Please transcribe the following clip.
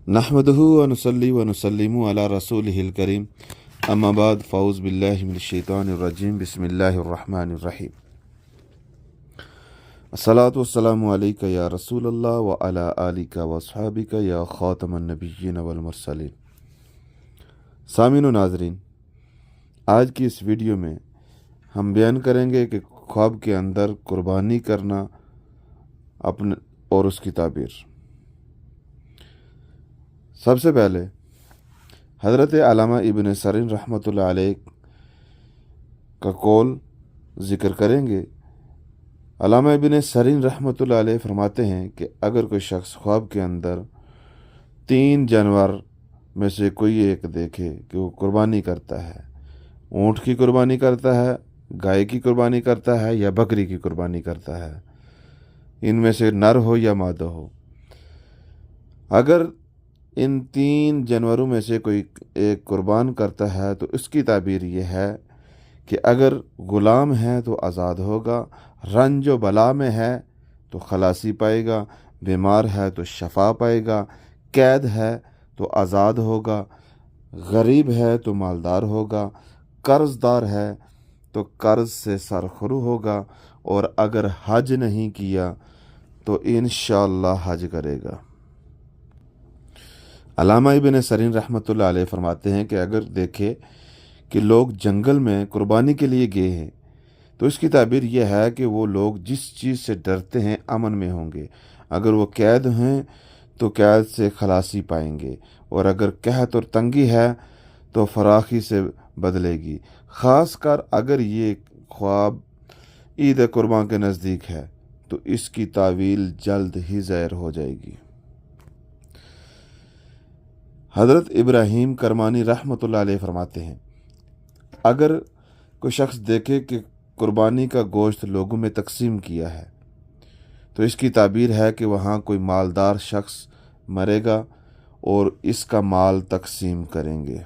नहमदुहु व नुसल्ली व नुसल्लिमु अला रसूलिहिल करीम अम्मा बाद फ़ऊज़ बिल्लाहि मिनश शैतानिर रजीम बिस्मिल्लाहिर रहमानिर रहीम अस्सलातु वस्सलामु अलैका या रसूलल्लाह व अला आलिका व अस्हाबिका या ख़ातमन नबिय्यीन वल मुरसलीन। सामीन व नाज़रीन, आज की इस वीडियो में हम बयान करेंगे कि ख्वाब के अंदर कुर्बानी करना अपने और उसकी ताबीर। सबसे पहले हज़रत अल्लामा इब्न सरीन रहमतुल्लाह अलैह का कौल ज़िक्र करेंगे। अल्लामा इब्न सरीन रहमतुल्लाह अलैह फरमाते हैं कि अगर कोई शख्स ख्वाब के अंदर 3 जानवर में से कोई एक देखे कि वो कुर्बानी करता है, ऊँट की कुर्बानी करता है, गाय की कुर्बानी करता है या बकरी की कुर्बानी करता है, इनमें से नर हो या मादा हो, अगर इन 3 जानवरों में से कोई एक कुर्बान करता है तो इसकी ताबीर ये है कि अगर ग़ुलाम है तो आज़ाद होगा, रंज व बला में है तो खलासी पाएगा, बीमार है तो शफा पाएगा, कैद है तो आज़ाद होगा, गरीब है तो मालदार होगा, कर्ज़दार है तो कर्ज़ से सरखरू होगा, और अगर हज नहीं किया तो इंशाअल्लाह हज करेगा। अल्लामा इब्न सरीन रहमतुल्लाह अलैह फरमाते हैं कि अगर देखे कि लोग जंगल में कुर्बानी के लिए गए हैं तो इसकी ताबीर यह है कि वो लोग जिस चीज़ से डरते हैं अमन में होंगे। अगर वो कैद हैं तो कैद से खलासी पाएंगे, और अगर कहत और तंगी है तो फराखी से बदलेगी। ख़ास कर अगर ये ख्वाब ईद कुर्बान के नज़दीक है तो इसकी तावील जल्द ही ज़ाहिर हो जाएगी। हज़रत इब्राहीम करमानी रहमतुल्लाह अलैह फरमाते हैं, अगर कोई शख्स देखे कि कुर्बानी का गोश्त लोगों में तकसीम किया है तो इसकी ताबीर है कि वहाँ कोई मालदार शख्स मरेगा और इसका माल तकसीम करेंगे।